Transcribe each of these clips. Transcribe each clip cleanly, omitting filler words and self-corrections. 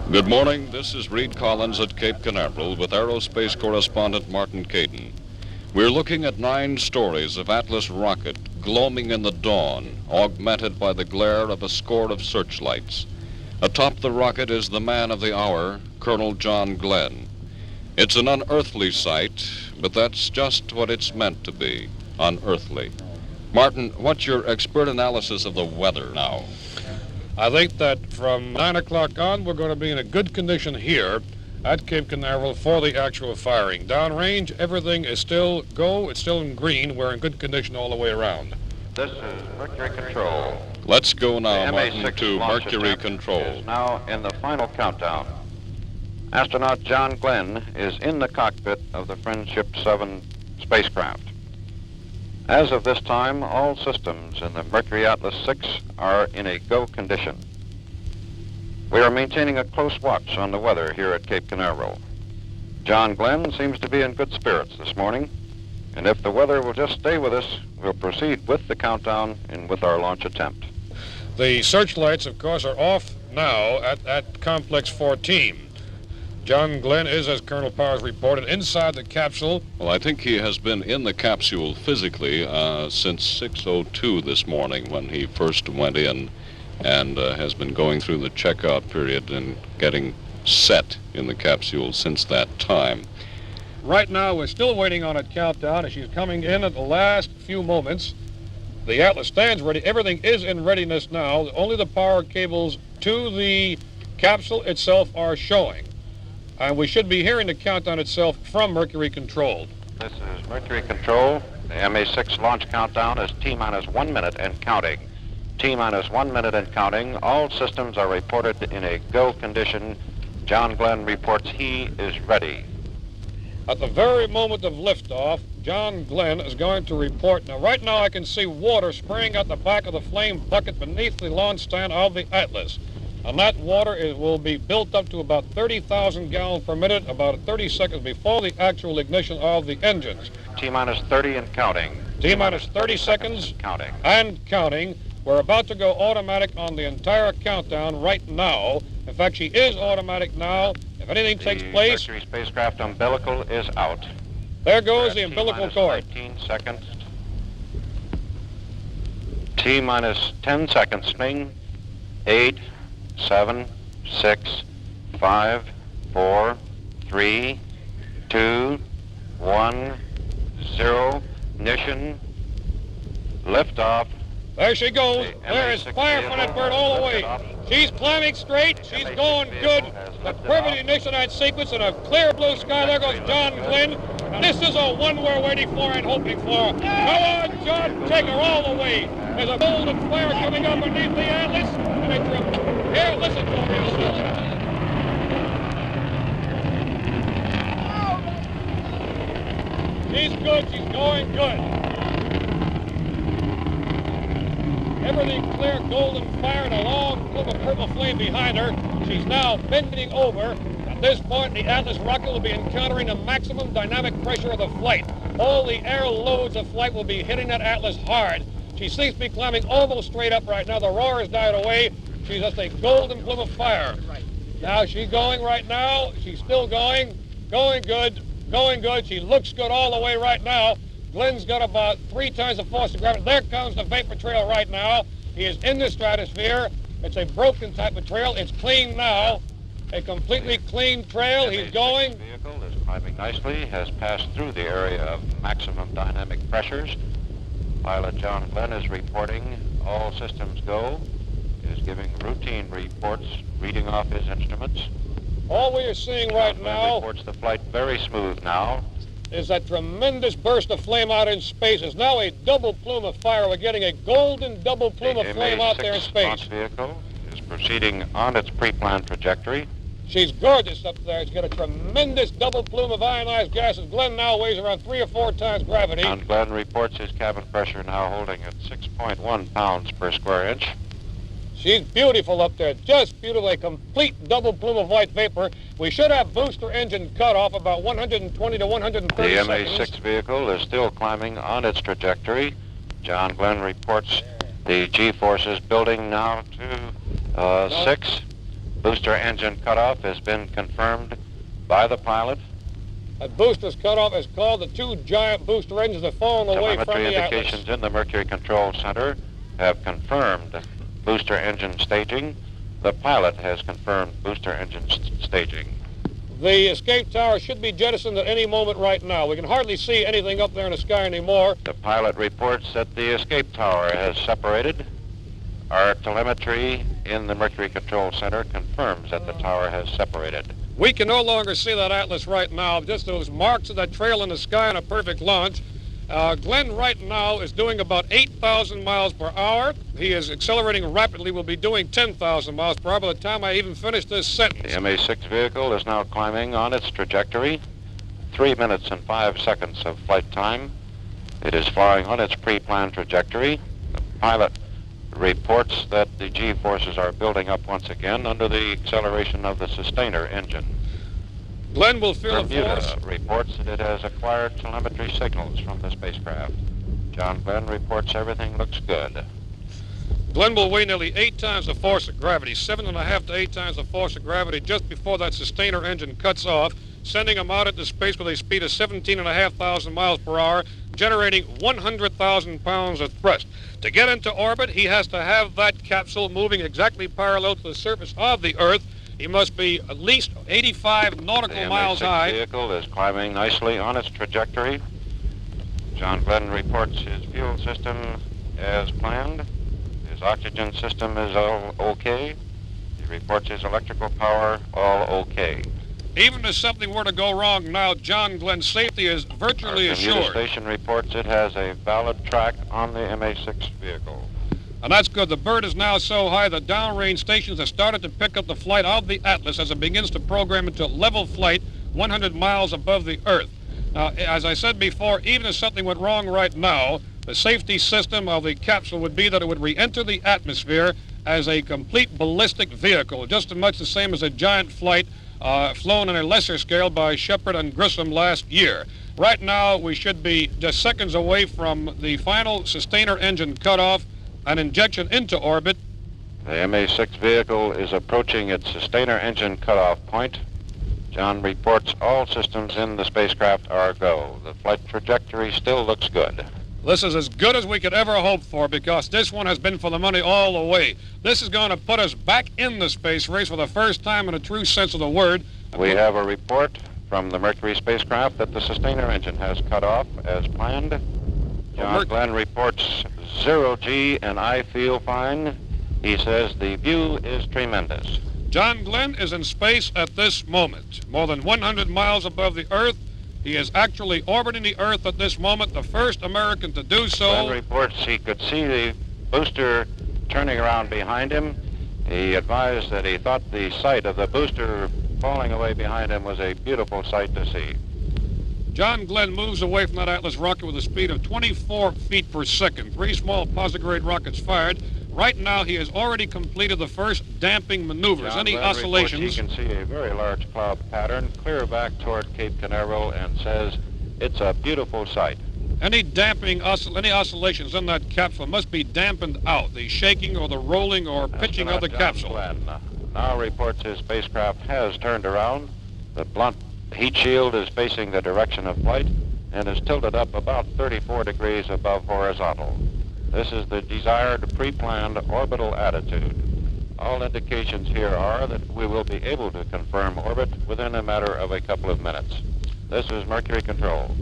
Good morning. This is Reed Collins at Cape Canaveral with aerospace correspondent Martin Caden. We're looking at 9 stories of Atlas rocket gloaming in the dawn, augmented by the glare of a score of searchlights. Atop the rocket is the man of the hour, Colonel John Glenn. It's an unearthly sight, but that's just what it's meant to be, unearthly. Martin, what's your expert analysis of the weather now? I think that from 9 o'clock on, we're going to be in a good condition here at Cape Canaveral for the actual firing. Downrange, everything is still go. It's still in green. We're in good condition all the way around. This is Mercury Control. Let's go now, Martin, MA6 to launch Mercury attempt Control. is now in the final countdown. Astronaut John Glenn is in the cockpit of the Friendship 7 spacecraft. As of this time, all systems in the Mercury Atlas 6 are in a go condition. We are maintaining a close watch on the weather here at Cape Canaveral. John Glenn seems to be in good spirits this morning, and if the weather will just stay with us, we'll proceed with the countdown and with our launch attempt. The searchlights, of course, are off now at Complex 14. John Glenn is, as Colonel Powers reported, inside the capsule. Well, I think he has been in the capsule physically since 6:02 this morning when he first went in, and has been going through the checkout period and getting set in the capsule since that time. Right now, we're still waiting on a countdown, and she's coming in at the last few moments. The Atlas stands ready. Everything is in readiness now. Only the power cables to the capsule itself are showing. And we should be hearing the countdown itself from Mercury Control. This is Mercury Control. The MA6 launch countdown is T-minus 1 minute and counting. T-minus 1 minute and counting. All systems are reported in a go condition. John Glenn reports he is ready. At the very moment of liftoff, John Glenn is going to report. Now, right now I can see water spraying out the back of the flame bucket beneath the launch stand of the Atlas. And that water will be built up to about 30,000 gallons per minute, about 30 seconds before the actual ignition of the engines. T-minus 30 and counting. T-minus 30 seconds counting. And counting. We're about to go automatic on the entire countdown right now. In fact, she is automatic now. If anything takes place... Mercury spacecraft umbilical is out. There goes the umbilical cord. 19 seconds. T-minus 10 seconds. Spring. 8, 7, 6, 5, 4, 3, 2, 1, 0. Ignition. Liftoff. There she goes. There is fire from that bird all the way. She's climbing straight. She's going good. The perfect ignition on sequence in a clear blue sky. There goes John Glenn. And this is the one we're waiting for and hoping for. Come on, John. Take her all the way. There's a golden flare coming up underneath the Atlas. And here, listen to her. She's good. She's going good. Everything clear, golden fire, and a long plume of purple flame behind her. She's now bending over. At this point, the Atlas rocket will be encountering the maximum dynamic pressure of the flight. All the air loads of flight will be hitting that Atlas hard. She seems to be climbing almost straight up right now. The roar has died away. She's just a golden plume of fire. Now she's going right now. She's still going. Going good. Going good. She looks good all the way right now. Glenn's got about 3 times the force of gravity. There comes the vapor trail right now. He is in the stratosphere. It's a broken type of trail. It's clean now. A completely clean trail. He's going. The vehicle is climbing nicely, has passed through the area of maximum dynamic pressures. Pilot John Glenn is reporting all systems go, is giving routine reports, reading off his instruments. All we are seeing right now reports the flight very smooth now. Is that tremendous burst of flame out in space. Is now a double plume of fire. We're getting a golden double plume of flame out there in space. The launch vehicle is proceeding on its pre-planned trajectory. She's gorgeous up there. It's got a tremendous double plume of ionized gases. Glenn now weighs around 3 or 4 times gravity. And Glenn reports his cabin pressure now holding at 6.1 pounds per square inch. She's beautiful up there, just beautiful, a complete double plume of white vapor. We should have booster engine cutoff about 120 to 130 seconds. The MA6 vehicle is still climbing on its trajectory. John Glenn reports the G-forces building now to 6. booster engine cutoff has been confirmed by the pilot. That booster's cutoff is called the two giant booster engines that have fallen away from Telemetry the indications Atlas. in the Mercury Control Center have confirmed booster engine staging. The pilot has confirmed booster engine staging. The escape tower should be jettisoned at any moment right now. We can hardly see anything up there in the sky anymore. The pilot reports that the escape tower has separated. Our telemetry in the Mercury Control Center confirms that the tower has separated. We can no longer see that Atlas right now, just those marks of that trail in the sky on a perfect launch. Glenn right now is doing about 8,000 miles per hour. He is accelerating rapidly. We'll be doing 10,000 miles per hour by the time I even finish this sentence. The MA-6 vehicle is now climbing on its trajectory. 3 minutes and 5 seconds of flight time. It is flying on its pre-planned trajectory. The pilot reports that the G-forces are building up once again under the acceleration of the sustainer engine. Glenn will feel the force. Bermuda reports that it has acquired telemetry signals from the spacecraft. John Glenn reports everything looks good. Glenn will weigh nearly 8 times the force of gravity, 7.5 to 8 times the force of gravity just before that sustainer engine cuts off, sending him out into space with a speed of 17,500 miles per hour, generating 100,000 pounds of thrust. To get into orbit, he has to have that capsule moving exactly parallel to the surface of the Earth. He must be at least 85 nautical miles high. The vehicle is climbing nicely on its trajectory. John Glenn reports his fuel system as planned. His oxygen system is all okay. He reports his electrical power all okay. Even if something were to go wrong now, John Glenn's safety is virtually Our commuter assured. station reports it has a valid track on the MA-6 vehicle. And that's good. The bird is now so high that downrange stations have started to pick up the flight of the Atlas as it begins to program into level flight 100 miles above the Earth. Now, as I said before, even if something went wrong right now, the safety system of the capsule would be that it would re-enter the atmosphere as a complete ballistic vehicle, just as much the same as a giant flight flown on a lesser scale by Shepard and Grissom last year. Right now, we should be just seconds away from the final sustainer engine cutoff and injection into orbit. The MA-6 vehicle is approaching its sustainer engine cutoff point. John reports all systems in the spacecraft are go. The flight trajectory still looks good. This is as good as we could ever hope for because this one has been for the money all the way. This is going to put us back in the space race for the first time in a true sense of the word. We have a report from the Mercury spacecraft that the sustainer engine has cut off as planned. John Glenn reports 0G and I feel fine. He says the view is tremendous. John Glenn is in space at this moment, more than 100 miles above the Earth. He is actually orbiting the Earth at this moment, the first American to do so. Glenn reports he could see the booster turning around behind him. He advised that he thought the sight of the booster falling away behind him was a beautiful sight to see. John Glenn moves away from that Atlas rocket with a speed of 24 feet per second. 3 small positive-grade rockets fired. Right now, he has already completed the first damping maneuvers. John Any Glenn oscillations? He can see a very large cloud pattern clear back toward Cape Canaveral and says it's a beautiful sight. Any damping, any oscillations in that capsule must be dampened out. The shaking or the rolling or pitching of the capsule. John Glenn now reports his spacecraft has turned around. The blunt heat shield is facing the direction of flight and is tilted up about 34 degrees above horizontal. This is the desired pre-planned orbital attitude. All indications here are that we will be able to confirm orbit within a matter of a couple of minutes. This is Mercury Control.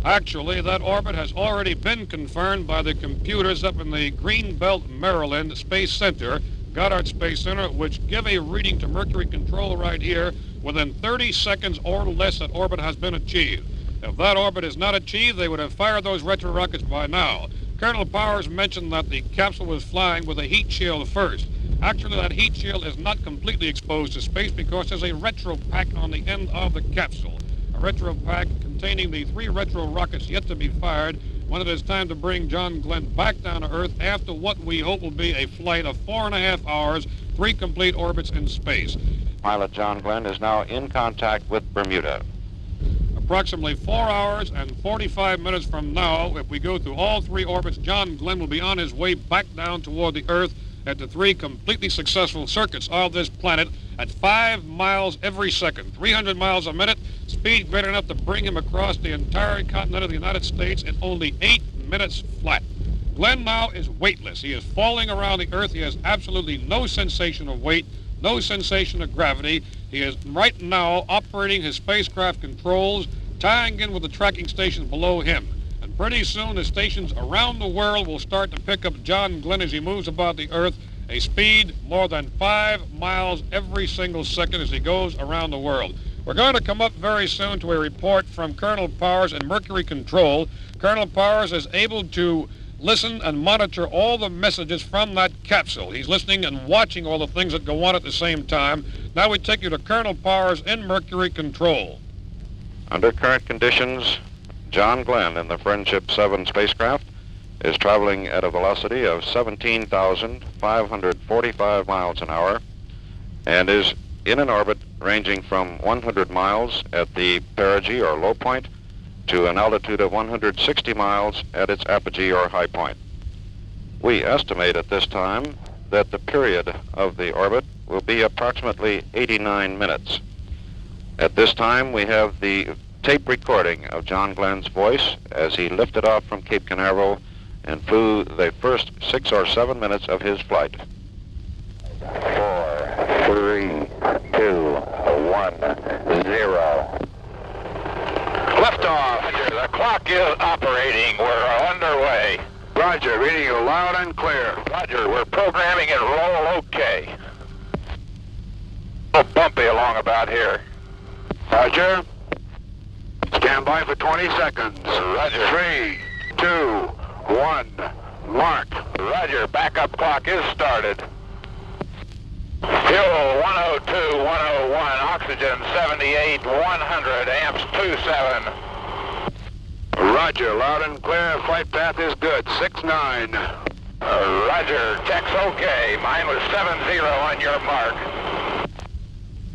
Actually, that orbit has already been confirmed by the computers up in the Greenbelt, Maryland Space Center, Goddard Space Center, which give a reading to Mercury Control right here. Within 30 seconds or less, that orbit has been achieved. If that orbit is not achieved, they would have fired those retro rockets by now. Colonel Powers mentioned that the capsule was flying with a heat shield first. Actually, that heat shield is not completely exposed to space because there's a retro pack on the end of the capsule. A retro pack containing the 3 retro rockets yet to be fired when it is time to bring John Glenn back down to Earth after what we hope will be a flight of 4.5 hours, 3 complete orbits in space. Pilot John Glenn is now in contact with Bermuda. Approximately 4 hours and 45 minutes from now, if we go through all 3 orbits, John Glenn will be on his way back down toward the Earth at the 3 completely successful circuits of this planet at 5 miles every second, 300 miles a minute, speed great enough to bring him across the entire continent of the United States in only 8 minutes flat. Glenn now is weightless. He is falling around the Earth. He has absolutely no sensation of weight, no sensation of gravity. He is right now operating his spacecraft controls, tying in with the tracking stations below him. And pretty soon the stations around the world will start to pick up John Glenn as he moves about the Earth, a speed more than 5 miles every single second as he goes around the world. We're going to come up very soon to a report from Colonel Powers in Mercury Control. Colonel Powers is able to listen and monitor all the messages from that capsule. He's listening and watching all the things that go on at the same time. Now we take you to Colonel Powers in Mercury Control. Under current conditions, John Glenn in the Friendship 7 spacecraft is traveling at a velocity of 17,545 miles an hour and is in an orbit ranging from 100 miles at the perigee or low point to an altitude of 160 miles at its apogee or high point. We estimate at this time that the period of the orbit will be approximately 89 minutes. At this time, we have the tape recording of John Glenn's voice as he lifted off from Cape Canaveral and flew the first 6 or 7 minutes of his flight. 4, 3, 2, 1, 0. Liftoff. Roger, the clock is operating. We're underway. Roger, reading you loud and clear. Roger, we're programming it roll okay. A little bumpy along about here. Roger. Stand by for 20 seconds. Roger. 3, 2, 1, mark. Roger, backup clock is started. Fuel 102, 101, oxygen 78, 100, amps 27. Roger, loud and clear. Flight path is good. 6-9. Roger, check's okay. Mine was 7-0 on your mark.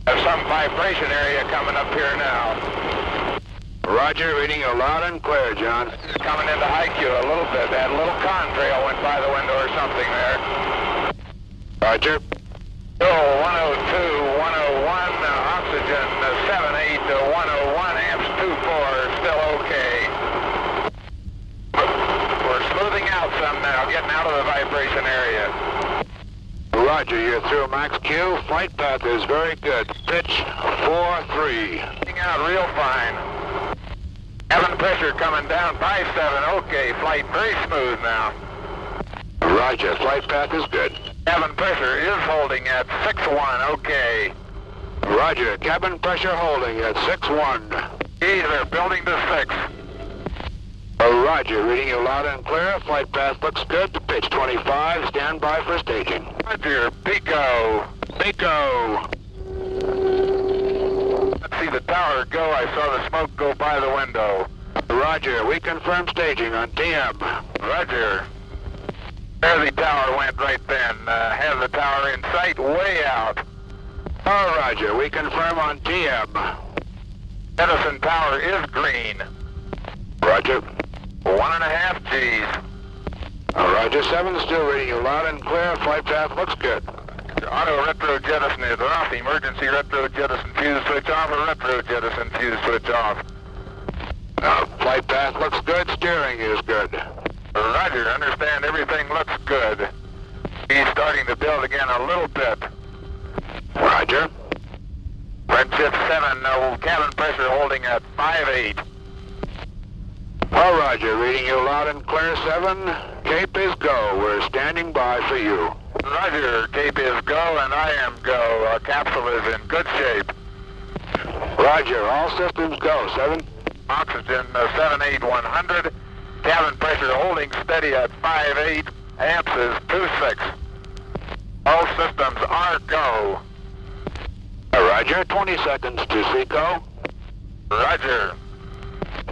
There's some vibration area coming up here now. Roger, reading you loud and clear, John. Coming into IQ a little bit. That little contrail went by the window or something there. Roger. Fuel 102, 101, oxygen 78 to 101, amps 24, still okay. We're smoothing out some now, getting out of the vibration area. Roger, you're through max Q. Flight path is very good. Pitch 4-3. Getting out real fine. Cabin pressure coming down by 7, okay. Flight very smooth now. Roger, flight path is good. Cabin pressure is holding at 6-1, okay. Roger, cabin pressure holding at 6-1. Geez, they're building to 6. Roger, reading you loud and clear. Flight path looks good. Pitch 25. Stand by for staging. Roger, Pico. Pico. Let's see the tower go. I saw the smoke go by the window. Roger, we confirm staging on TM. Roger. There the tower went right then. Have the tower in sight way out. Oh, Roger, we confirm on TM. Edison Tower is green. Roger. 1.5 Gs. Roger, 7 still reading you loud and clear. Flight path looks good. Auto retro jettison is off. Emergency retro jettison fuse switch off. Or retro jettison fuse switch off. Flight path looks good. Steering is good. Roger, understand everything looks good. He's starting to build again a little bit. Roger. Friendship 7, cabin pressure holding at 5-8. Oh, Roger, reading you loud and clear, 7. Cape is go. We're standing by for you. Roger, Cape is go and I am go. Capsule is in good shape. Roger, all systems go, 7. Oxygen 78, 100. Cabin pressure holding steady at 5-8. Amps is 26. All systems are go. Roger, 20 seconds to Seco. Roger.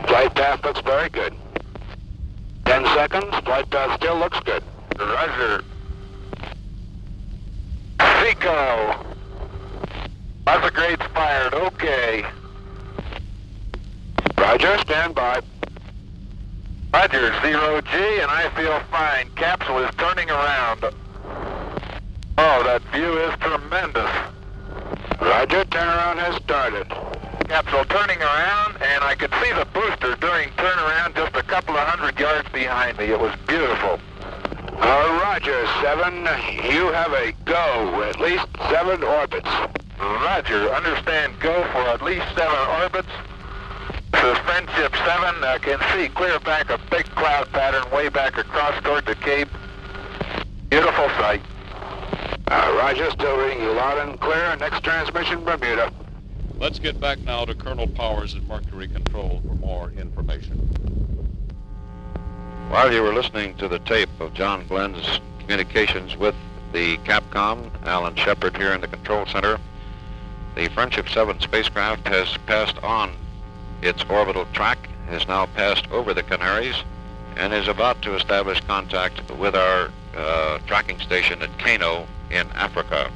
Flight path looks very good. 10 seconds, flight path still looks good. Roger. Seco. Lots of grades fired, okay. Roger, stand by. Roger, 0G, and I feel fine. Capsule is turning around. Oh, that view is tremendous. Roger, turnaround has started. Capsule turning around, and I could see the booster during turnaround just a couple of 100 yards behind me. It was beautiful. Roger, 7. You have a go, at least 7 orbits. Roger, understand go for at least 7 orbits. This is Friendship 7. Can see clear back a big cloud pattern way back across toward the Cape. Beautiful sight. Roger, still reading you loud and clear. Next transmission, Bermuda. Let's get back now to Colonel Powers at Mercury Control for more information. While you were listening to the tape of John Glenn's communications with the Capcom, Alan Shepard here in the control center, the Friendship 7 spacecraft has passed on its orbital track, has now passed over the Canaries, and is about to establish contact with our tracking station at Kano in Africa.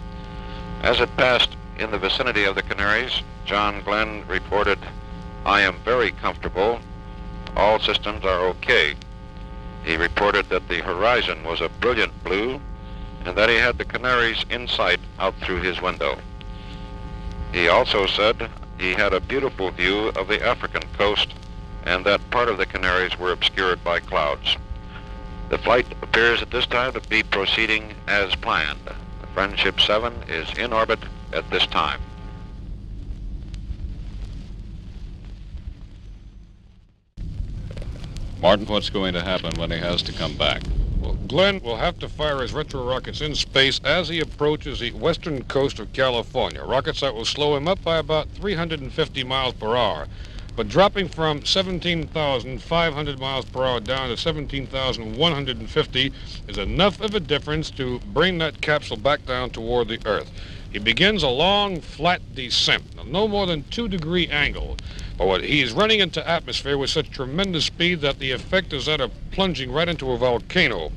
As it passed in the vicinity of the Canaries, John Glenn reported, "I am very comfortable. All systems are okay." He reported that the horizon was a brilliant blue and that he had the Canaries in sight out through his window. He also said he had a beautiful view of the African coast and that part of the Canaries were obscured by clouds. The flight appears at this time to be proceeding as planned. The Friendship 7 is in orbit at this time. Martin, what's going to happen when he has to come back? Well, Glenn will have to fire his retro rockets in space as he approaches the western coast of California. Rockets that will slow him up by about 350 miles per hour. But dropping from 17,500 miles per hour down to 17,150 is enough of a difference to bring that capsule back down toward the Earth. He begins a long, flat descent, no more than 2-degree angle. But he is running into atmosphere with such tremendous speed that the effect is that of plunging right into a volcano.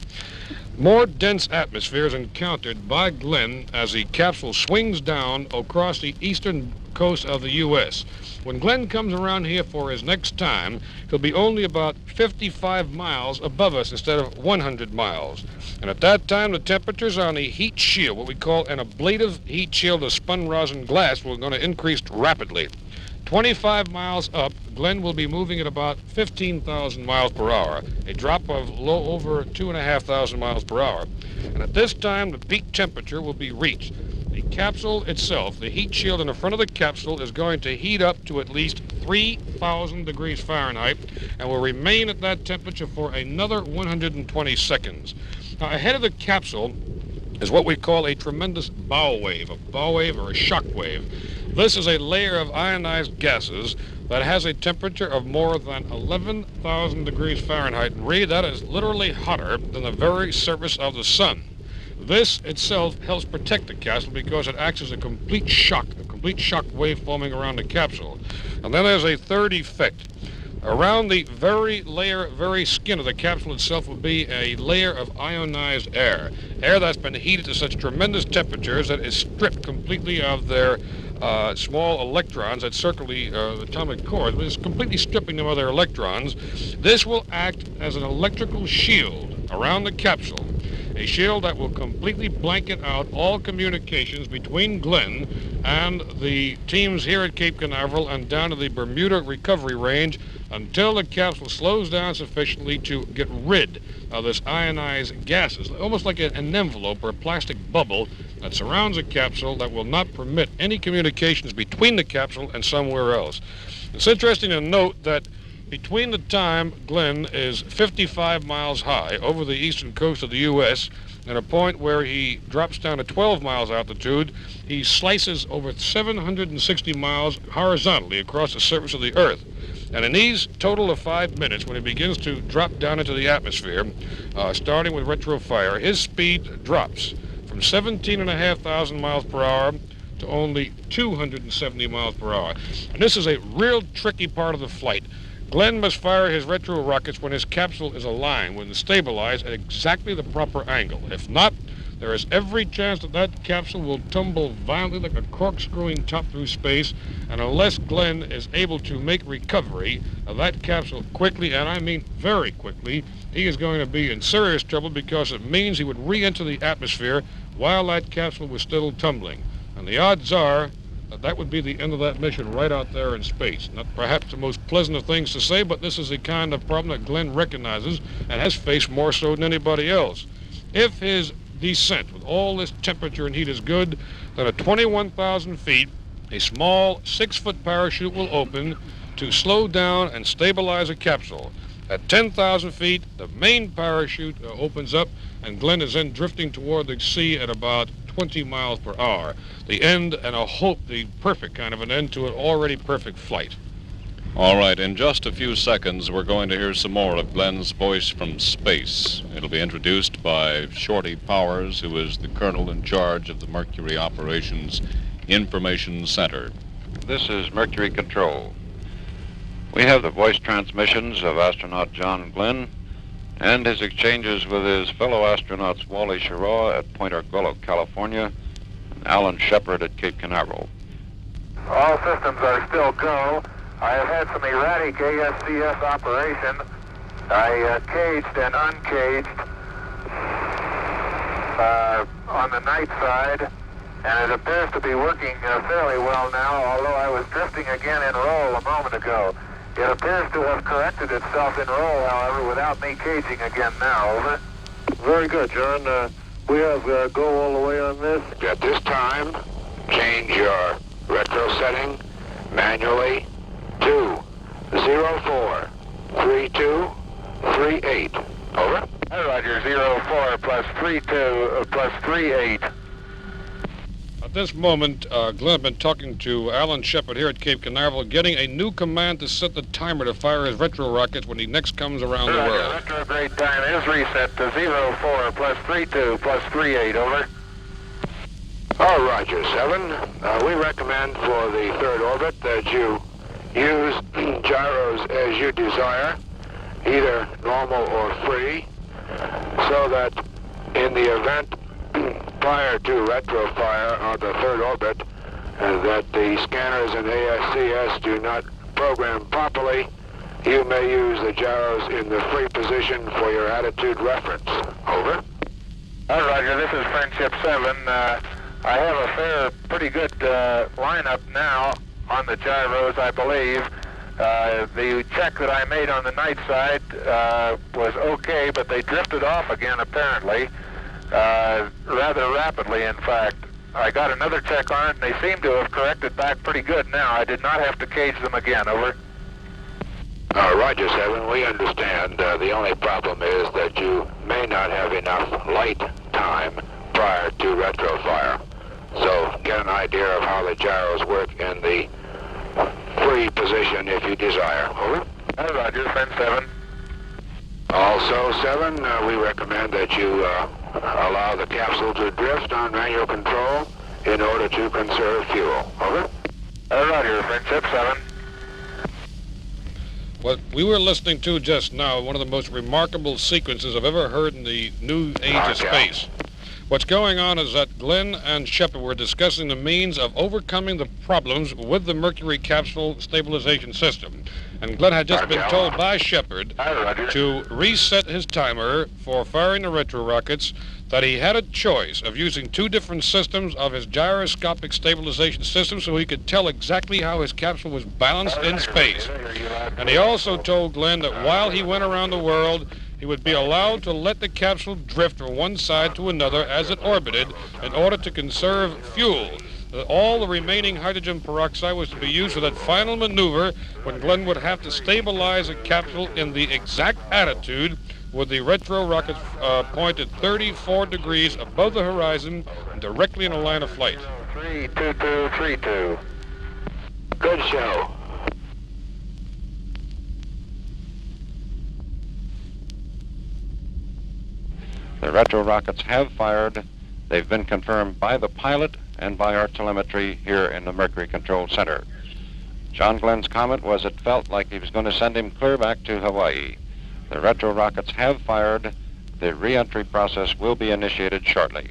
More dense atmosphere is encountered by Glenn as the capsule swings down across the eastern coast of the U.S. When Glenn comes around here for his next time, he'll be only about 55 miles above us instead of 100 miles. And at that time, the temperatures on the heat shield, what we call an ablative heat shield of spun rosin glass, will going to increase rapidly. 25 miles up, Glenn will be moving at about 15,000 miles per hour, a drop of over 2,500 miles per hour. And at this time, the peak temperature will be reached. The capsule itself, the heat shield in the front of the capsule, is going to heat up to at least 3,000 degrees Fahrenheit and will remain at that temperature for another 120 seconds. Now, ahead of the capsule is what we call a tremendous bow wave or a shock wave. This is a layer of ionized gases that has a temperature of more than 11,000 degrees Fahrenheit. And really, that is literally hotter than the very surface of the sun. This itself helps protect the capsule because it acts as a complete shock wave forming around the capsule. And then there's a third effect. Around the very skin of the capsule itself will be a layer of ionized air that's been heated to such tremendous temperatures that is stripped completely of their small electrons that circle the atomic core. It's completely stripping them of their electrons. This will act as an electrical shield around the capsule, a shield that will completely blanket out all communications between Glenn and the teams here at Cape Canaveral and down to the Bermuda recovery range until the capsule slows down sufficiently to get rid of this ionized gases, almost like an envelope or a plastic bubble that surrounds a capsule that will not permit any communications between the capsule and somewhere else. It's interesting to note that between the time Glenn is 55 miles high over the eastern coast of the U.S. and a point where he drops down to 12 miles altitude, he slices over 760 miles horizontally across the surface of the Earth. And in these total of 5 minutes, when he begins to drop down into the atmosphere, starting with retro fire, his speed drops from 17,500 miles per hour to only 270 miles per hour. And this is a real tricky part of the flight. Glenn must fire his retro rockets when his capsule is aligned, when it's stabilized at exactly the proper angle. If not, there is every chance that capsule will tumble violently like a corkscrewing top through space, and unless Glenn is able to make recovery of that capsule quickly, and I mean very quickly, he is going to be in serious trouble because it means he would re-enter the atmosphere while that capsule was still tumbling. And the odds are that would be the end of that mission right out there in space. Not perhaps the most pleasant of things to say, but this is the kind of problem that Glenn recognizes and has faced more so than anybody else. If his descent with all this temperature and heat is good, then at 21,000 feet, a small 6-foot parachute will open to slow down and stabilize a capsule. At 10,000 feet, the main parachute opens up, and Glenn is then drifting toward the sea at about 20 miles per hour. The end, and I hope the perfect kind of an end to an already perfect flight. All right, in just a few seconds, we're going to hear some more of Glenn's voice from space. It'll be introduced by Shorty Powers, who is the colonel in charge of the Mercury Operations Information Center. This is Mercury Control. We have the voice transmissions of astronaut John Glenn and his exchanges with his fellow astronauts Wally Schirra at Point Argolo, California, and Alan Shepard at Cape Canaveral. All systems are still go. I have had some erratic ASCS operation. I caged and uncaged on the night side, and it appears to be working fairly well now, although I was drifting again in roll a moment ago. It appears to have corrected itself in roll, however, without me caging again now. Over. Very good, John. We have go all the way on this. At this time, change your retro setting manually to 043238. Over. Roger, 04 plus 32 plus 38. At this moment, Glenn has been talking to Alan Shepard here at Cape Canaveral, getting a new command to set the timer to fire his retro rockets when he next comes around the world. Retrograde time is reset to 04 plus 32 plus 38. Over. Oh, Roger, 7. We recommend for the third orbit that you use gyros as you desire, either normal or free, so that in the event prior to retrofire of the third orbit that the scanners and ASCS do not program properly, you may use the gyros in the free position for your attitude reference. Over. Roger, this is Friendship 7. I have a pretty good lineup now on the gyros, I believe. The check that I made on the night side was okay, but they drifted off again apparently. Rather rapidly, in fact. I got another check on it, and they seem to have corrected back pretty good now. I did not have to cage them again. Over. Roger, 7. We understand. The only problem is that you may not have enough light time prior to retrofire. So get an idea of how the gyros work in the free position if you desire. Over. Roger, friend 7. Also, 7, we recommend that you allow the capsule to drift on manual control in order to conserve fuel. Over. Roger, Friendship 7. What we were listening to just now, one of the most remarkable sequences I've ever heard in the new age of space. What's going on is that Glenn and Shepard were discussing the means of overcoming the problems with the Mercury capsule stabilization system. And Glenn had just been told by Shepard to reset his timer for firing the retro rockets, that he had a choice of using 2 different systems of his gyroscopic stabilization system so he could tell exactly how his capsule was balanced in space. And he also told Glenn that while he went around the world, he would be allowed to let the capsule drift from one side to another as it orbited in order to conserve fuel. All the remaining hydrogen peroxide was to be used for that final maneuver when Glenn would have to stabilize a capsule in the exact attitude with the retro rockets pointed 34 degrees above the horizon and directly in a line of flight. 32232. Good show. The retro rockets have fired. They've been confirmed by the pilot and by our telemetry here in the Mercury Control Center. John Glenn's comment was it felt like he was going to send him clear back to Hawaii. The retro rockets have fired. The re-entry process will be initiated shortly.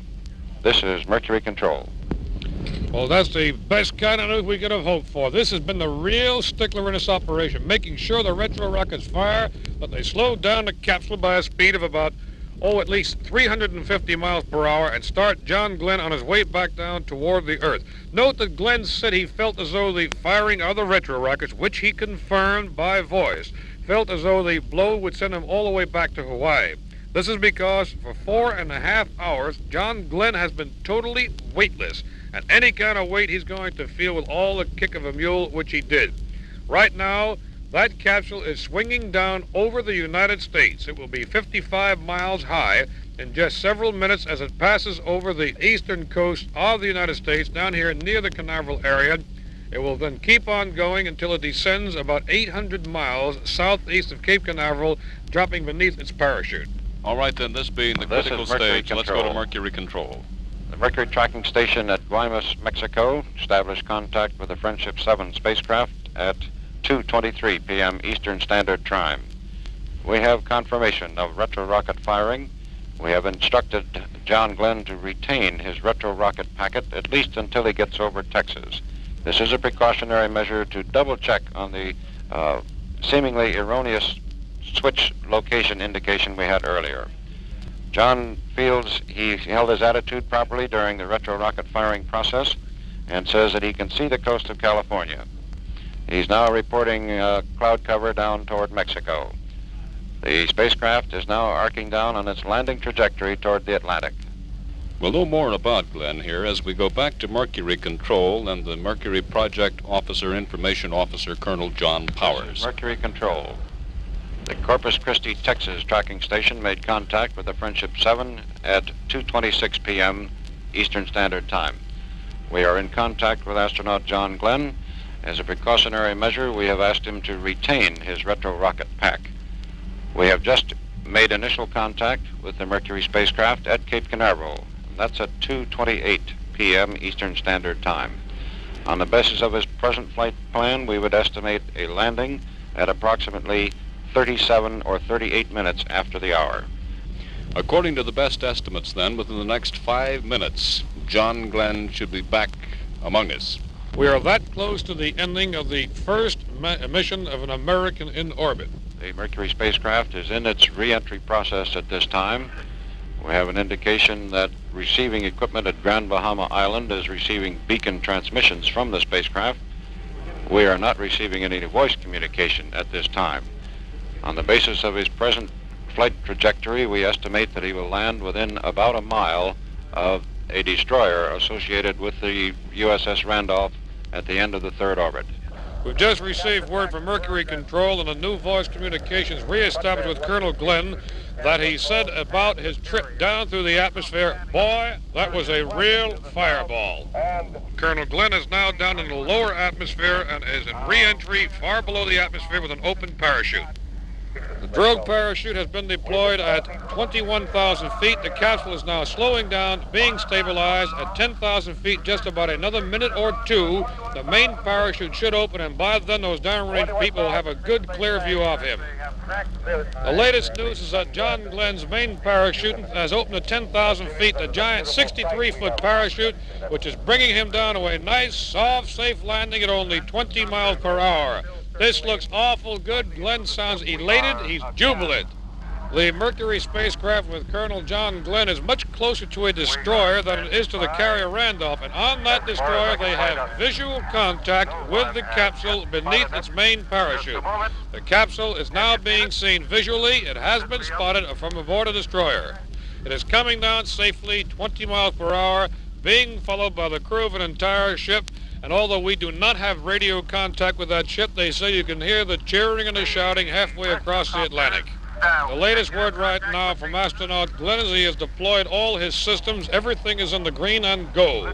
This is Mercury Control. Well, that's the best kind of news we could have hoped for. This has been the real stickler in this operation, making sure the retro rockets fire, that they slow down the capsule by a speed of about at least 350 miles per hour and start John Glenn on his way back down toward the Earth. Note that Glenn said he felt as though the firing of the retro rockets, which he confirmed by voice, felt as though the blow would send him all the way back to Hawaii. This is because for 4.5 hours, John Glenn has been totally weightless, and any kind of weight he's going to feel with all the kick of a mule, which he did. Right now, that capsule is swinging down over the United States. It will be 55 miles high in just several minutes as it passes over the eastern coast of the United States down here near the Canaveral area. It will then keep on going until it descends about 800 miles southeast of Cape Canaveral, dropping beneath its parachute. All right, then, this being the This critical is Mercury stage, let's go Control. to Mercury Control. The Mercury tracking station at Guaymas, Mexico, established contact with the Friendship 7 spacecraft at 2:23 p.m. Eastern Standard Time. We have confirmation of retro rocket firing. We have instructed John Glenn to retain his retro rocket packet at least until he gets over Texas. This is a precautionary measure to double check on the seemingly erroneous switch location indication we had earlier. John feels he held his attitude properly during the retro rocket firing process and says that he can see the coast of California. He's now reporting cloud cover down toward Mexico. The spacecraft is now arcing down on its landing trajectory toward the Atlantic. We'll know more about Glenn here as we go back to Mercury Control and the Mercury Project Officer, Information Officer, Colonel John Powers. Mercury Control. The Corpus Christi, Texas tracking station made contact with the Friendship 7 at 2:26 p.m. Eastern Standard Time. We are in contact with astronaut John Glenn. As a precautionary measure, we have asked him to retain his retro rocket pack. We have just made initial contact with the Mercury spacecraft at Cape Canaveral. That's at 2:28 p.m. Eastern Standard Time. On the basis of his present flight plan, we would estimate a landing at approximately 37 or 38 minutes after the hour. According to the best estimates, then, within the next 5 minutes, John Glenn should be back among us. We are that close to the ending of the first mission of an American in orbit. The Mercury spacecraft is in its re-entry process at this time. We have an indication that receiving equipment at Grand Bahama Island is receiving beacon transmissions from the spacecraft. We are not receiving any voice communication at this time. On the basis of his present flight trajectory, we estimate that he will land within about a mile of a destroyer associated with the USS Randolph at the end of the third orbit. We've just received word from Mercury Control and a new voice communications reestablished with Colonel Glenn that he said about his trip down through the atmosphere, boy, that was a real fireball. Colonel Glenn is now down in the lower atmosphere and is in re-entry far below the atmosphere with an open parachute. The drogue parachute has been deployed at 21,000 feet. The capsule is now slowing down, being stabilized at 10,000 feet, just about another minute or two. The main parachute should open, and by then those downrange people will have a good, clear view of him. The latest news is that John Glenn's main parachute has opened at 10,000 feet, the giant 63-foot parachute, which is bringing him down to a nice, soft, safe landing at only 20 miles per hour. This looks awful good. Glenn sounds elated. He's jubilant. The Mercury spacecraft with Colonel John Glenn is much closer to a destroyer than it is to the carrier Randolph, and on that destroyer they have visual contact with the capsule beneath its main parachute. The capsule is now being seen visually. It has been spotted from aboard a destroyer. It is coming down safely, 20 miles per hour, being followed by the crew of an entire ship. And although we do not have radio contact with that ship, they say you can hear the cheering and the shouting halfway across the Atlantic. The latest word right now from astronaut Glenn is he has deployed all his systems. Everything is in the green and go.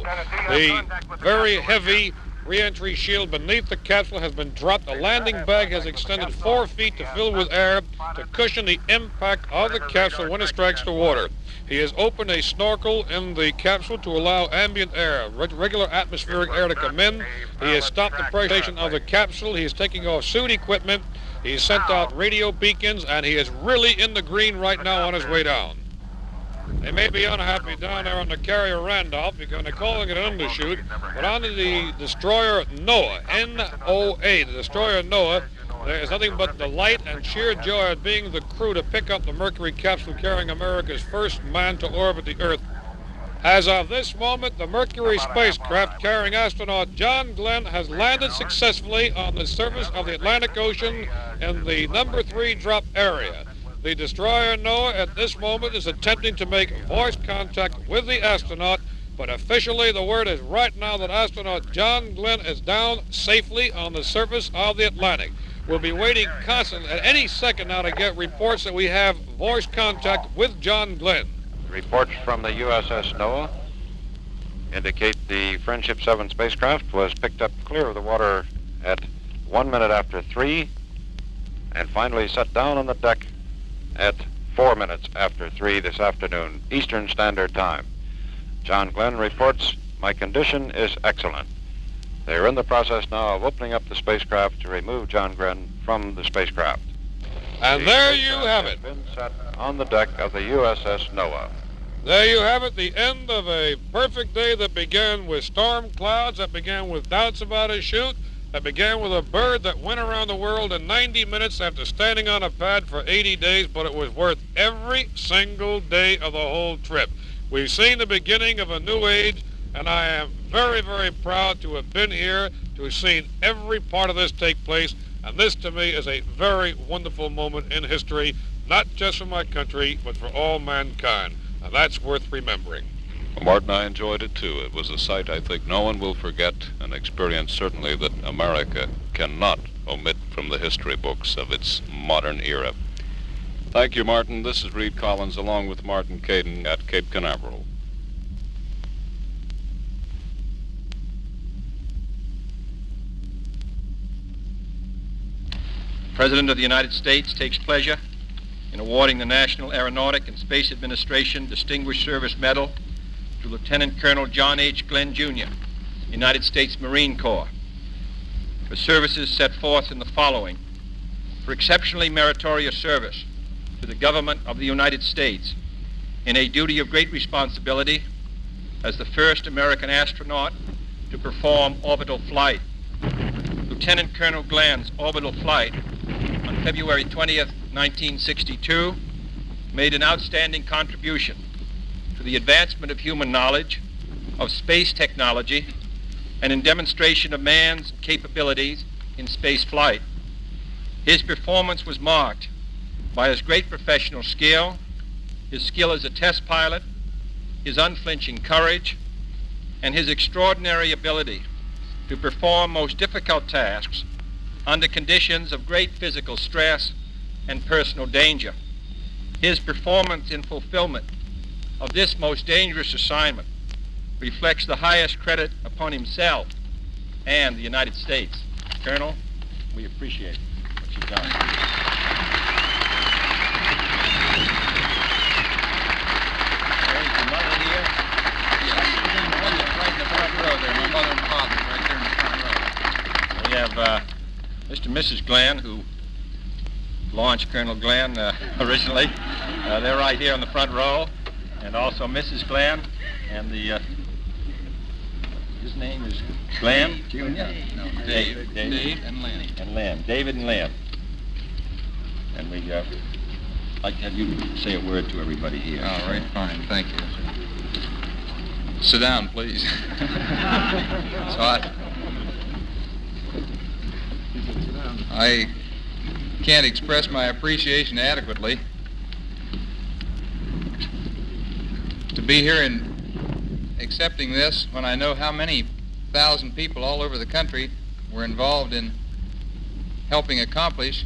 The very heavy re-entry shield beneath the capsule has been dropped. The landing bag has extended 4 feet to fill with air to cushion the impact of the capsule when it strikes the water. He has opened a snorkel in the capsule to allow ambient air, regular atmospheric air to come in. He has stopped the pressurization of the capsule. He is taking off suit equipment. He's sent out radio beacons, and he is really in the green right now on his way down. They may be unhappy down there on the carrier Randolph because they're calling it an undershoot, but on the destroyer Noah, N-O-A, the destroyer Noah, There is nothing but delight and sheer joy at being the crew to pick up the Mercury capsule carrying America's first man to orbit the Earth. As of this moment, the Mercury spacecraft carrying astronaut John Glenn has landed successfully on the surface of the Atlantic Ocean in the number 3 drop area. The destroyer NOAA at this moment is attempting to make voice contact with the astronaut, but officially the word is right now that astronaut John Glenn is down safely on the surface of the Atlantic. We'll be waiting constantly at any second now to get reports that we have voice contact with John Glenn. Reports from the USS NOAA indicate the Friendship 7 spacecraft was picked up clear of the water at 1 minute after 3 and finally set down on the deck at 4 minutes after 3 this afternoon, Eastern Standard Time. John Glenn reports, "My condition is excellent." They're in the process now of opening up the spacecraft to remove John Glenn from the spacecraft. And there you have it. Been set on the deck of the USS NOAA. There you have it, the end of a perfect day that began with storm clouds, that began with doubts about a shoot, that began with a bird that went around the world in 90 minutes after standing on a pad for 80 days, but it was worth every single day of the whole trip. We've seen the beginning of a new age, and I am very, very proud to have been here, to have seen every part of this take place, and this to me is a very wonderful moment in history, not just for my country, but for all mankind. And that's worth remembering. Well, Martin, I enjoyed it too. It was a sight I think no one will forget, an experience certainly that America cannot omit from the history books of its modern era. Thank you, Martin. This is Reed Collins along with Martin Caden at Cape Canaveral. The President of the United States takes pleasure in awarding the National Aeronautic and Space Administration Distinguished Service Medal to Lieutenant Colonel John H. Glenn, Jr., United States Marine Corps, for services set forth in the following: for exceptionally meritorious service to the government of the United States in a duty of great responsibility as the first American astronaut to perform orbital flight. Lieutenant Colonel Glenn's orbital flight on February 20th, 1962, made an outstanding contribution to the advancement of human knowledge, of space technology, and in demonstration of man's capabilities in space flight. His performance was marked by his great professional skill, his skill as a test pilot, his unflinching courage, and his extraordinary ability to perform most difficult tasks under conditions of great physical stress and personal danger. His performance in fulfillment of this most dangerous assignment reflects the highest credit upon himself and the United States. Colonel, we appreciate what you've done. There's your mother here. Right in the front row there. My mother and father right there in the front row. We have Mr. and Mrs. Glenn, who launched Colonel Glenn originally. They're right here in the front row. And also Mrs. Glenn and the, his name is Glenn Jr.? No, Dave and Lynn. And Lynn. David and Lynn. And we'd like to have you say a word to everybody here. All right, fine, thank you. Sit down, please. I can't express my appreciation adequately to be here and accepting this when I know how many thousand people all over the country were involved in helping accomplish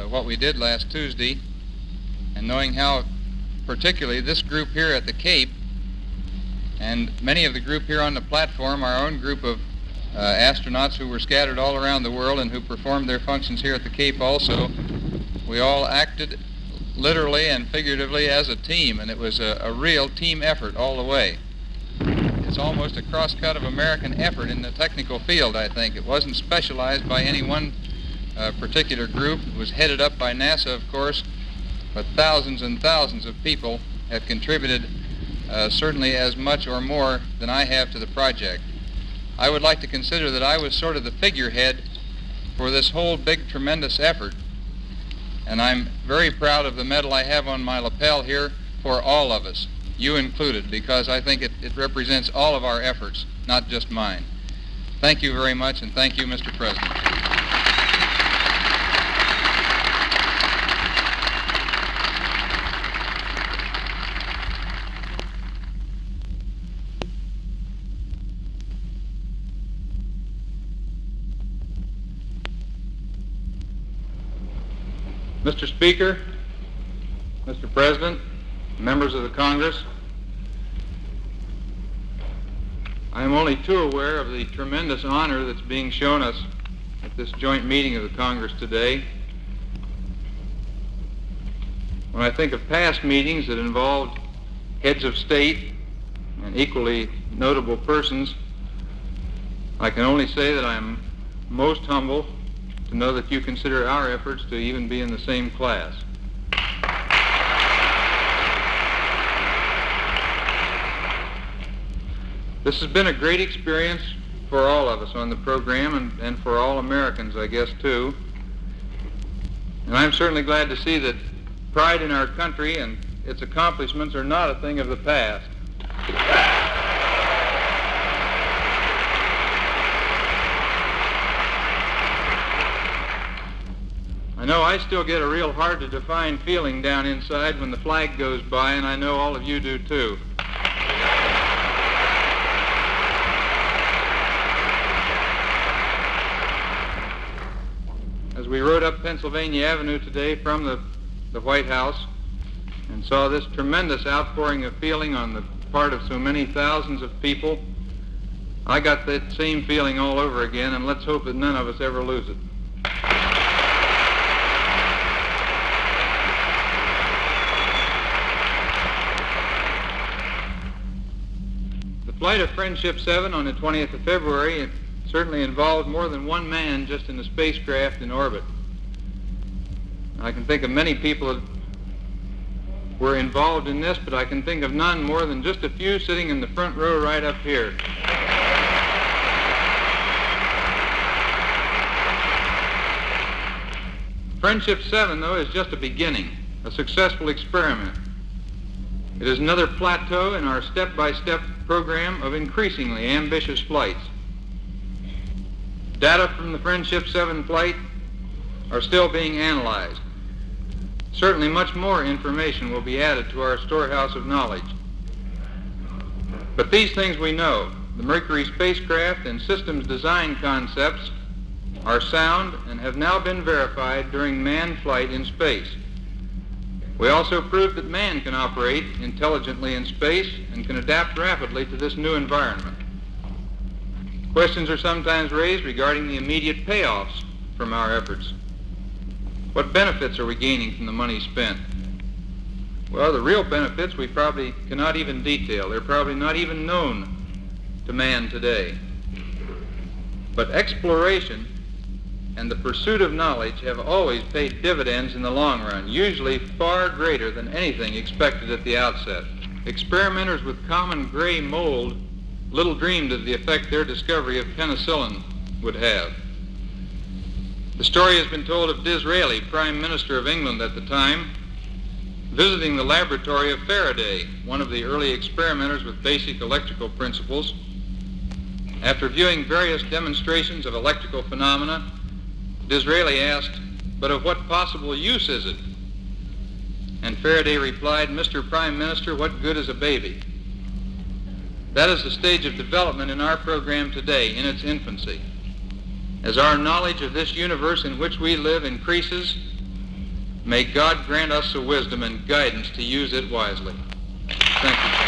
what we did last Tuesday, and knowing how particularly this group here at the Cape and many of the group here on the platform, our own group of astronauts who were scattered all around the world and who performed their functions here at the Cape also, we all acted literally and figuratively as a team, and it was a real team effort all the way. It's almost a cross-cut of American effort in the technical field, I think. It wasn't specialized by any one particular group. It was headed up by NASA, of course, but thousands and thousands of people have contributed certainly as much or more than I have to the project. I would like to consider that I was sort of the figurehead for this whole big, tremendous effort. And I'm very proud of the medal I have on my lapel here for all of us, you included, because I think it represents all of our efforts, not just mine. Thank you very much, and thank you, Mr. President. Mr. Speaker, Mr. President, members of the Congress, I am only too aware of the tremendous honor that's being shown us at this joint meeting of the Congress today. When I think of past meetings that involved heads of state and equally notable persons, I can only say that I am most humble to know that you consider our efforts to even be in the same class. This has been a great experience for all of us on the program and for all Americans, I guess, too. And I'm certainly glad to see that pride in our country and its accomplishments are not a thing of the past. I know I still get a real hard-to-define feeling down inside when the flag goes by, and I know all of you do, too. As we rode up Pennsylvania Avenue today from the White House and saw this tremendous outpouring of feeling on the part of so many thousands of people, I got that same feeling all over again, and let's hope that none of us ever lose it. The flight of Friendship 7 on the 20th of February certainly involved more than one man just in the spacecraft in orbit. I can think of many people that were involved in this, but I can think of none more than just a few sitting in the front row right up here. Friendship 7, though, is just a beginning, a successful experiment. It is another plateau in our step-by-step program of increasingly ambitious flights. Data from the Friendship 7 flight are still being analyzed. Certainly much more information will be added to our storehouse of knowledge. But these things we know. The Mercury spacecraft and systems design concepts are sound and have now been verified during manned flight in space. We also proved that man can operate intelligently in space and can adapt rapidly to this new environment. Questions are sometimes raised regarding the immediate payoffs from our efforts. What benefits are we gaining from the money spent? Well, the real benefits we probably cannot even detail. They're probably not even known to man today. But exploration and the pursuit of knowledge have always paid dividends in the long run, usually far greater than anything expected at the outset. Experimenters with common gray mold little dreamed of the effect their discovery of penicillin would have. The story has been told of Disraeli, Prime Minister of England at the time, visiting the laboratory of Faraday, one of the early experimenters with basic electrical principles. After viewing various demonstrations of electrical phenomena, Disraeli asked, "But of what possible use is it?" And Faraday replied, "Mr. Prime Minister, what good is a baby?" That is the stage of development in our program today, in its infancy. As our knowledge of this universe in which we live increases, may God grant us the wisdom and guidance to use it wisely. Thank you.